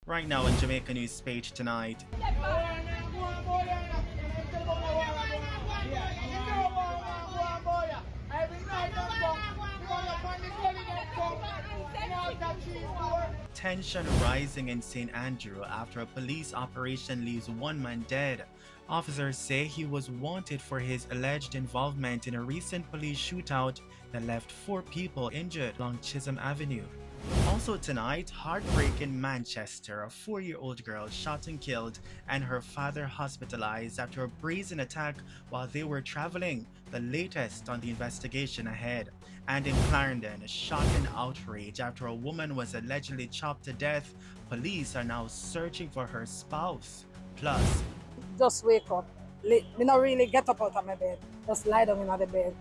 Right now on Jamaica News Page tonight. Tension rising in St. Andrew after a police operation leaves one man dead. Officers say he was wanted for his alleged involvement in a recent police shootout that left 4 people injured along Chisholm Avenue. Also tonight, heartbreak in Manchester, a 4-year-old girl shot and killed and her father hospitalized after a brazen attack while they were traveling, the latest on the investigation ahead. And in Clarendon, shock and outrage after a woman was allegedly chopped to death. Police are now searching for her spouse. Plus, just wake up. Me not really get up out of my bed. Just lie down in the bed.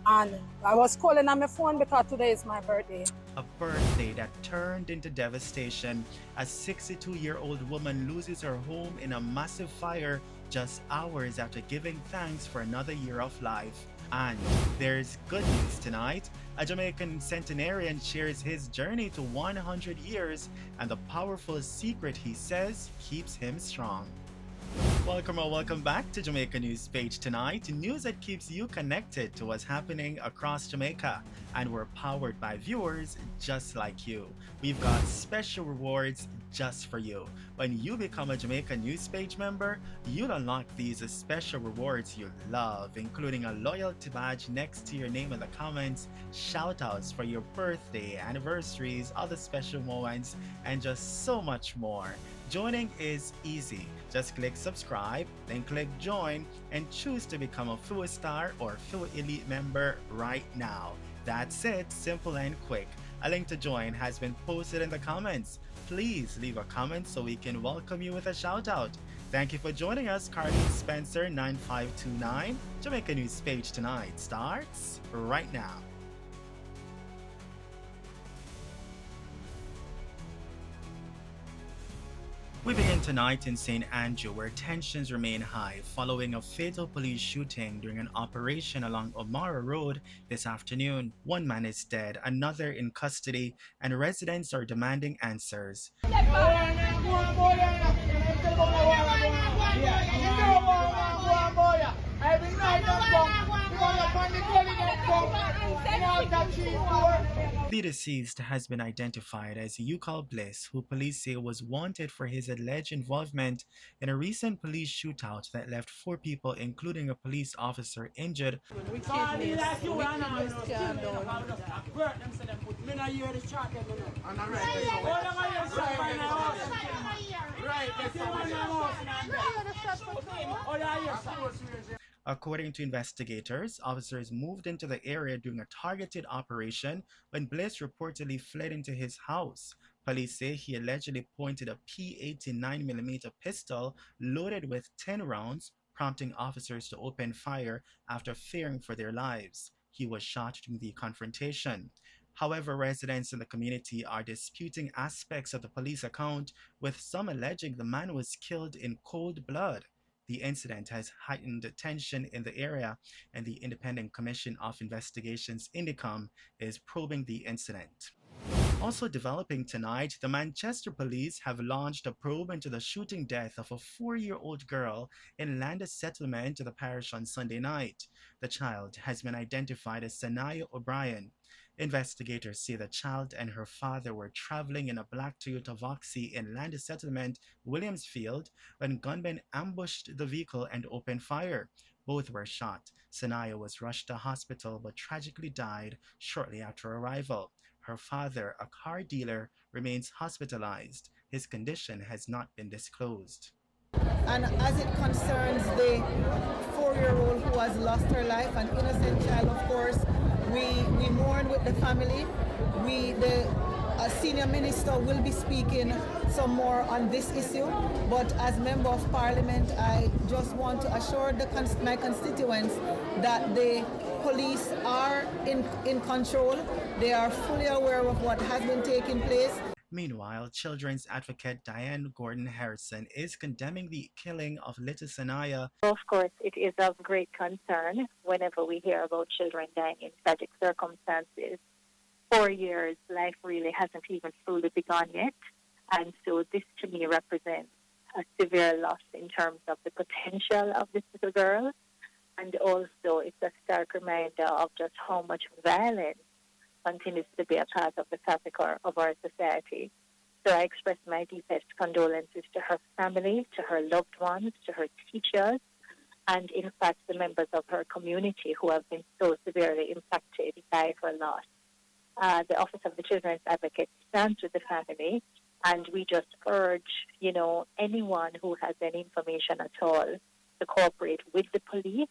And I was calling on my phone because today is my birthday. a birthday that turned into devastation. A 62-year-old woman loses her home in a massive fire just hours after giving thanks for another year of life. And there's good news tonight. A Jamaican centenarian shares his journey to 100 years and the powerful secret he says keeps him strong. Welcome or welcome back to Jamaica News Page tonight, news that keeps you connected to what's happening across Jamaica, and we're powered by viewers just like you. We've got special rewards just for you. When you become a Jamaica News Page member, you'll unlock these special rewards you love, including a loyalty badge next to your name in the comments, shoutouts for your birthday, anniversaries, other special moments, and just so much more. Joining is easy. Just click subscribe, then click join, and choose to become a full star or full elite member right now. That's it, simple and quick. A link to join has been posted in the comments. Please leave a comment so we can welcome you with a shout out. Thank you for joining us, Carlene Spencer 9529. Jamaica News Page tonight starts right now. We begin tonight in St. Andrew, where tensions remain high following a fatal police shooting during an operation along O'Mara Road this afternoon. One man is dead, another in custody, and residents are demanding answers. The deceased has been identified as Yukal Bliss, who police say was wanted for his alleged involvement in a recent police shootout that left 4 people, including a police officer, injured. According to investigators, officers moved into the area during a targeted operation when Bliss reportedly fled into his house. Police say he allegedly pointed a P89mm pistol loaded with 10 rounds, prompting officers to open fire after fearing for their lives. He was shot during the confrontation. However, residents in the community are disputing aspects of the police account, with some alleging the man was killed in cold blood. The incident has heightened tension in the area, and the Independent Commission of Investigations (INDICOM) is probing the incident. Also developing tonight, the Manchester police have launched a probe into the shooting death of a 4-year-old girl in Landis Settlement to the parish on Sunday night. The child has been identified as Sanaya O'Brien. Investigators say the child and her father were traveling in a black Toyota Voxy in Landis Settlement, Williamsfield, when gunmen ambushed the vehicle and opened fire. Both were shot. Sanaya was rushed to hospital but tragically died shortly after arrival. Her father, a car dealer, remains hospitalized. His condition has not been disclosed. And as it concerns the 4-year-old who has lost her life, an innocent child, of course, we mourn with the family. A senior minister will be speaking some more on this issue, but as Member of Parliament, I just want to assure my constituents that the police are in control. They are fully aware of what has been taking place. Meanwhile, children's advocate Diane Gordon Harrison is condemning the killing of little Sanaya. Of course, it is of great concern whenever we hear about children dying in tragic circumstances. 4 years, life really hasn't even fully begun yet. And so this to me represents a severe loss in terms of the potential of this little girl. And also it's a stark reminder of just how much violence continues to be a part of the fabric of our society. So I express my deepest condolences to her family, to her loved ones, to her teachers, and in fact the members of her community who have been so severely impacted by her loss. The Office of the Children's Advocate stands with the family, and we just urge, anyone who has any information at all to cooperate with the police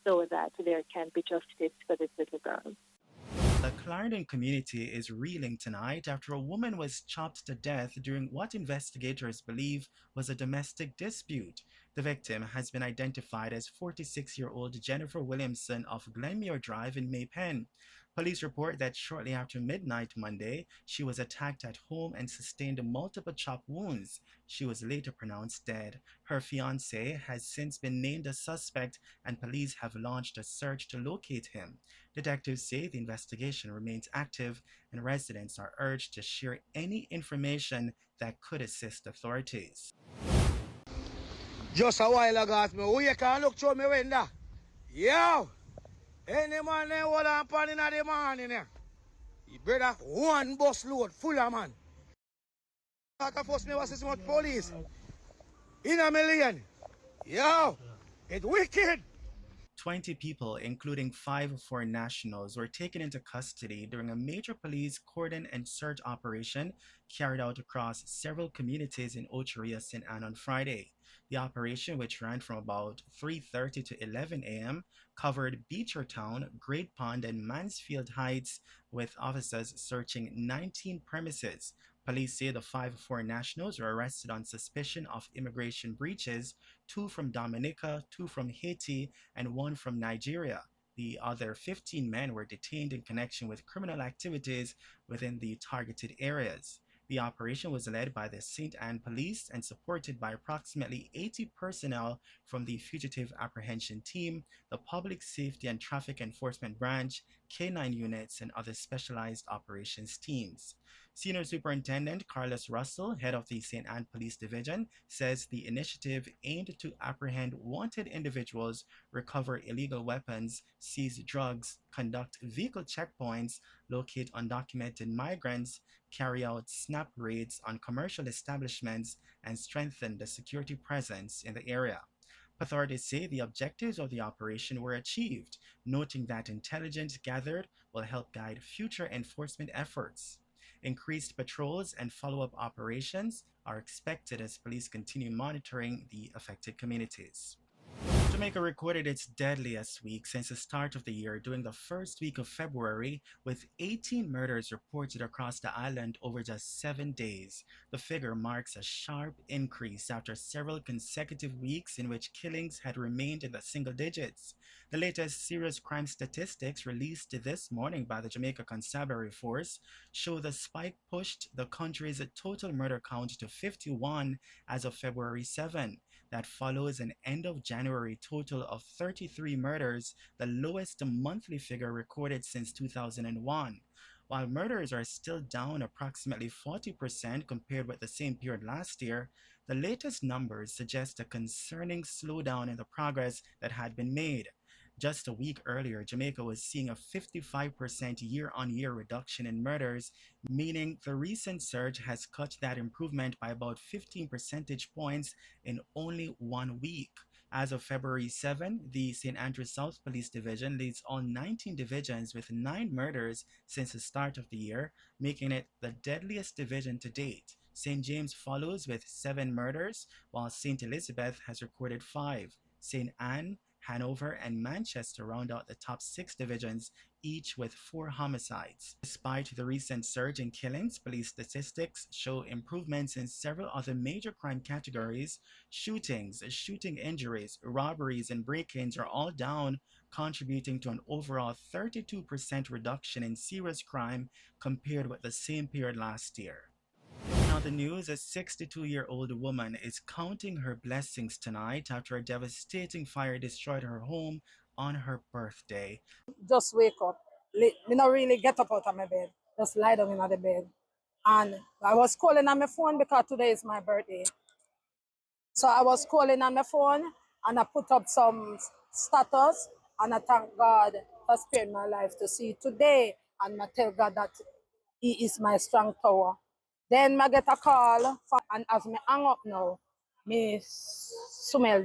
so that there can be justice for this little girl. The Clarendon community is reeling tonight after a woman was chopped to death during what investigators believe was a domestic dispute. The victim has been identified as 46-year-old Jennifer Williamson of Glenmuir Drive in Maypen. Police report that shortly after midnight Monday, she was attacked at home and sustained multiple chop wounds. She was later pronounced dead. Her fiancé has since been named a suspect, and police have launched a search to locate him. Detectives say the investigation remains active, and residents are urged to share any information that could assist authorities. Just a while ago, me wake and look through me window. Yo! Any man there hold on pan in the morning there. You brother, one bus load full of man. Like force me was so much police. In a million. Yo! It's wicked! 20 people, including 5 foreign nationals, were taken into custody during a major police cordon and search operation carried out across several communities in Ocheria, St. Anne on Friday. The operation, which ran from about 3:30 to 11 a.m., covered Beechertown, Great Pond, and Mansfield Heights, with officers searching 19 premises. Police say the 5 foreign nationals were arrested on suspicion of immigration breaches, 2 from Dominica, 2 from Haiti, and 1 from Nigeria. The other 15 men were detained in connection with criminal activities within the targeted areas. The operation was led by the St. Anne Police and supported by approximately 80 personnel from the Fugitive Apprehension Team, the Public Safety and Traffic Enforcement Branch, K9 units, and other specialized operations teams. Senior Superintendent Carlos Russell, head of the St. Anne Police Division, says the initiative aimed to apprehend wanted individuals, recover illegal weapons, seize drugs, conduct vehicle checkpoints, locate undocumented migrants, carry out snap raids on commercial establishments, and strengthen the security presence in the area. Authorities say the objectives of the operation were achieved, noting that intelligence gathered will help guide future enforcement efforts. Increased patrols and follow-up operations are expected as police continue monitoring the affected communities. Jamaica recorded its deadliest week since the start of the year during the first week of February, with 18 murders reported across the island over just 7 days. The figure marks a sharp increase after several consecutive weeks in which killings had remained in the single digits. The latest serious crime statistics released this morning by the Jamaica Constabulary Force show the spike pushed the country's total murder count to 51 as of February 7. That follows an end of January total of 33 murders, the lowest monthly figure recorded since 2001. While murders are still down approximately 40% compared with the same period last year, the latest numbers suggest a concerning slowdown in the progress that had been made. Just a week earlier, Jamaica was seeing a 55% year-on-year reduction in murders, meaning the recent surge has cut that improvement by about 15 percentage points in only 1 week. As of February 7, the St. Andrews South Police Division leads all 19 divisions with 9 murders since the start of the year, making it the deadliest division to date. St. James follows with 7 murders, while St. Elizabeth has recorded 5. St. Anne, Hanover, and Manchester round out the top 6 divisions, each with 4 homicides. Despite the recent surge in killings, police statistics show improvements in several other major crime categories. Shootings, shooting injuries, robberies, and break-ins are all down, contributing to an overall 32% reduction in serious crime compared with the same period last year. Now, the news: a 62-year-old woman is counting her blessings tonight after a devastating fire destroyed her home on her birthday. Just wake up. Me not really get up out of my bed. Just lie down in the bed. And I was calling on my phone because today is my birthday. So I was calling on my phone and I put up some status and I thank God for sparing my life to see today. And I tell God that He is my strong tower. Then I get a call and as me hang up now, me smell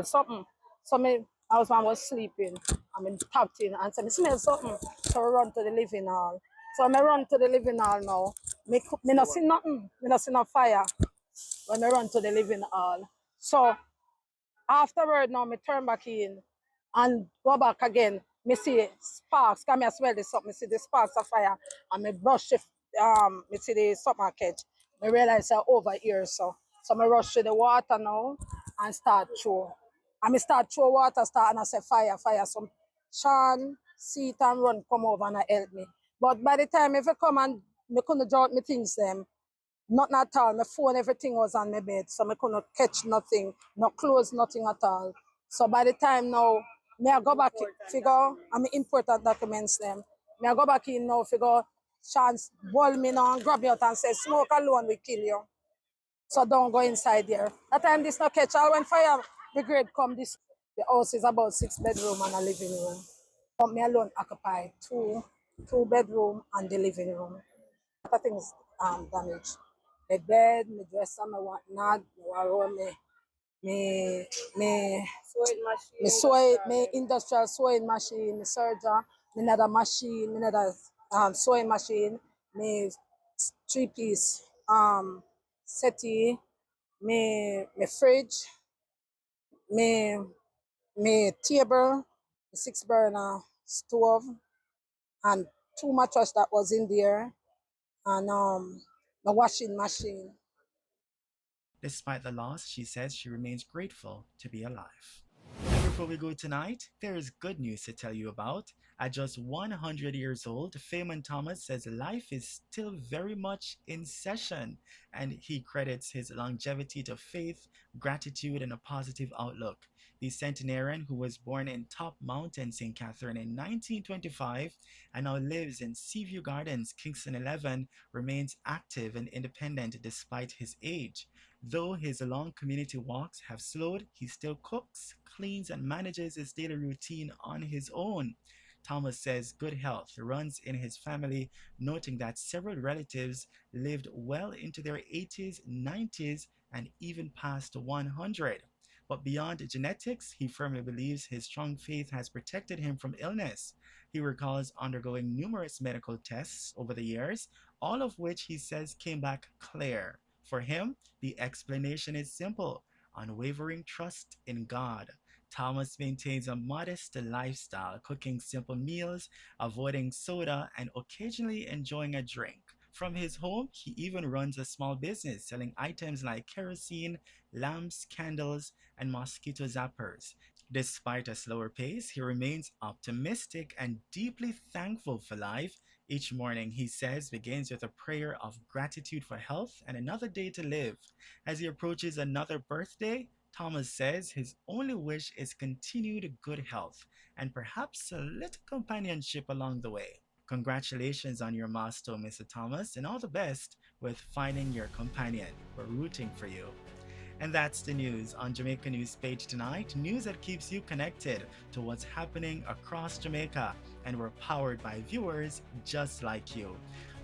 something. So my husband was sleeping. I mean tapped in and said, me smell something. So I run to the living hall. So I run to the living hall now. Me not see nothing. Me not see no fire when I run to the living hall. So afterward now me turn back in and go back again. Me see sparks, come I smell the something, me see the sparks of fire and me brush the me see the supermarket. Me realize I over here so me rush to the water now and start throw. And me start throw water start and I say fire, fire. So Sean see it and run come over and help me. But by the time if I come and me couldn't draw out me things them, nothing at all. My phone, everything was on my bed, so I couldn't catch nothing, no clothes, nothing at all. So by the time now, me I go back figure, I'm important documents them. Me I go back in now, figure, chance, ball me now and grab me out and say, smoke alone will kill you. So don't go inside there. That time this no catch all when fire brigade come this. The house is about 6 bedroom and a living room. But me alone occupy two bedroom and the living room. Other things damaged. The bed, my dresser, my whatnot, my wardrobe, me sewing machine, me industrial sewing machine, me serger, me another machine, me another sewing machine, me 3-piece settee, me fridge, me table, me 6-burner stove, and 2 mattress that was in there, and the washing machine. Despite the loss, she says she remains grateful to be alive. And before we go tonight, there is good news to tell you about. At just 100 years old, Feynman Thomas says life is still very much in session, and he credits his longevity to faith, gratitude, and a positive outlook. The centenarian, who was born in Top Mountain, St. Catherine in 1925 and now lives in Seaview Gardens, Kingston 11, remains active and independent despite his age. Though his long community walks have slowed, he still cooks, cleans, and manages his daily routine on his own. Thomas says good health runs in his family, noting that several relatives lived well into their 80s, 90s, and even past 100. But beyond genetics, he firmly believes his strong faith has protected him from illness. He recalls undergoing numerous medical tests over the years, all of which he says came back clear. For him, the explanation is simple: unwavering trust in God. Thomas maintains a modest lifestyle, cooking simple meals, avoiding soda, and occasionally enjoying a drink. From his home, he even runs a small business selling items like kerosene, lamps, candles, and mosquito zappers. Despite a slower pace, he remains optimistic and deeply thankful for life. Each morning, he says, begins with a prayer of gratitude for health and another day to live. As he approaches another birthday, Thomas says his only wish is continued good health and perhaps a little companionship along the way. Congratulations on your milestone, Mr. Thomas, and all the best with finding your companion. We're rooting for you. And that's the news on Jamaica News Page tonight. News that keeps you connected to what's happening across Jamaica. And we're powered by viewers just like you.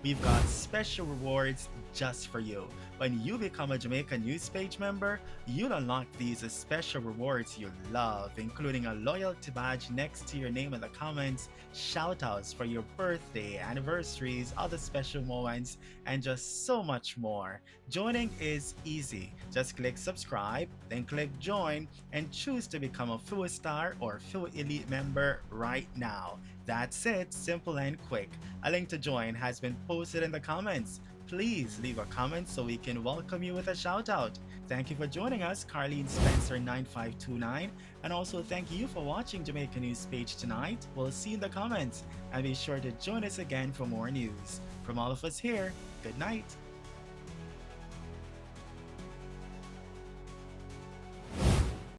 We've got special rewards just for you. When you become a Jamaica News Page member, you'll unlock these special rewards you love, including a loyalty badge next to your name in the comments, shoutouts for your birthday, anniversaries, other special moments, and just so much more. Joining is easy. Just click subscribe, then click join, and choose to become a Full Star or Full Elite member right now. That's it, simple and quick. A link to join has been posted in the comments. Please leave a comment so we can welcome you with a shout out. Thank you for joining us, Carlene Spencer 9529, and also thank you for watching Jamaica News Page tonight. We'll see you in the comments, and be sure to join us again for more news. From all of us here, good night.